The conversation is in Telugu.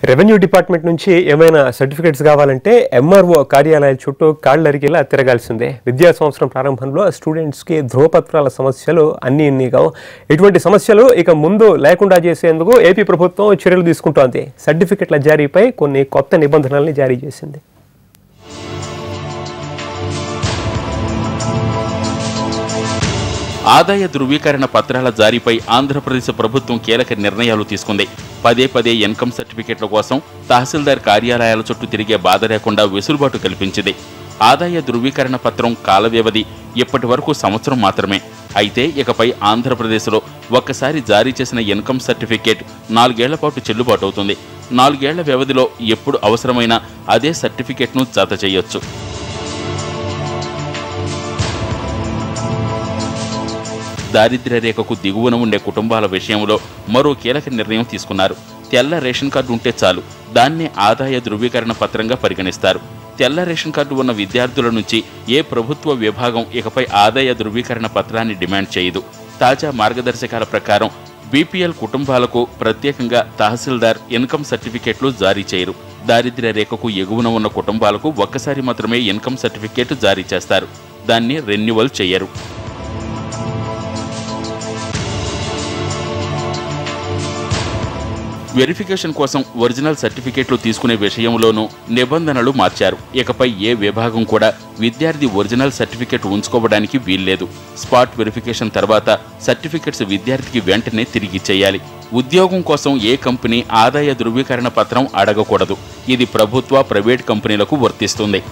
రెవెన్యూ డిపార్ట్మెంట్ నుంచి ఏమైనా సర్టిఫికేట్స్ కావాలంటే ఎంఆర్ఓ కార్యాలయాల చుట్టూ కాళ్ళరిగేలా తిరగాల్సిందే. విద్యా సంవత్సరం ప్రారంభంలో స్టూడెంట్స్కి ధ్రువపత్రాల సమస్యలు అన్నీ కావు. ఇటువంటి సమస్యలు ఇక ముందు లేకుండా చేసేందుకు ఏపీ ప్రభుత్వం చర్యలు తీసుకుంటోంది. సర్టిఫికేట్ల జారీపై కొన్ని కొత్త నిబంధనల్ని జారీ చేసింది. ఆదాయ ధృవీకరణ పత్రాల జారీపై ఆంధ్రప్రదేశ్ ప్రభుత్వం కీలక నిర్ణయాలు తీసుకుంది. పదే ఇన్కమ్ సర్టిఫికెట్ల కోసం తహసీల్దార్ కార్యాలయాల చుట్టూ తిరిగే బాధ లేకుండా వెసులుబాటు కల్పించింది. ఆదాయ ధృవీకరణ పత్రం కాల వ్యవధి ఇప్పటి వరకు సంవత్సరం మాత్రమే. అయితే ఇకపై ఆంధ్రప్రదేశ్లో ఒక్కసారి జారీ చేసిన ఇన్కమ్ సర్టిఫికేట్ 4 ఏళ్ల పాటు చెల్లుబాటు అవుతుంది. 4 ఏళ్ల వ్యవధిలో ఎప్పుడు అవసరమైనా అదే సర్టిఫికేట్ను జత చేయొచ్చు. దారిద్ర్య రేఖకు దిగువన ఉండే కుటుంబాల విషయంలో మరో కీలక నిర్ణయం తీసుకున్నారు. తెల్ల రేషన్ కార్డు ఉంటే చాలు, దాన్నే ఆదాయ ధృవీకరణ పత్రంగా పరిగణిస్తారు. తెల్ల రేషన్ కార్డు ఉన్న విద్యార్థుల నుంచి ఏ ప్రభుత్వ విభాగం ఇకపై ఆదాయ ధృవీకరణ పత్రాన్ని డిమాండ్ చేయదు. తాజా మార్గదర్శకాల ప్రకారం బీపీఎల్ కుటుంబాలకు ప్రత్యేకంగా తహసీల్దార్ ఇన్కమ్ సర్టిఫికేట్లు జారీ చేయరు. దారిద్ర్య రేఖకు ఎగువన ఉన్న కుటుంబాలకు ఒక్కసారి మాత్రమే ఇన్కమ్ సర్టిఫికేట్ జారీ చేస్తారు. దాన్ని రెన్యువల్ చేయరు. వెరిఫికేషన్ కోసం ఒరిజినల్ సర్టిఫికేట్లు తీసుకునే విషయంలోనూ నిబంధనలు మార్చారు. ఇకపై ఏ విభాగం కూడా విద్యార్థి ఒరిజినల్ సర్టిఫికేట్ ఉంచుకోవడానికి వీల్లేదు. స్పాట్ వెరిఫికేషన్ తర్వాత సర్టిఫికేట్స్ విద్యార్థికి వెంటనే తిరిగి చేయాలి. ఉద్యోగం కోసం ఏ కంపెనీ ఆదాయ ధృవీకరణ పత్రం అడగకూడదు. ఇది ప్రభుత్వ, ప్రైవేట్ కంపెనీలకు వర్తిస్తుంది.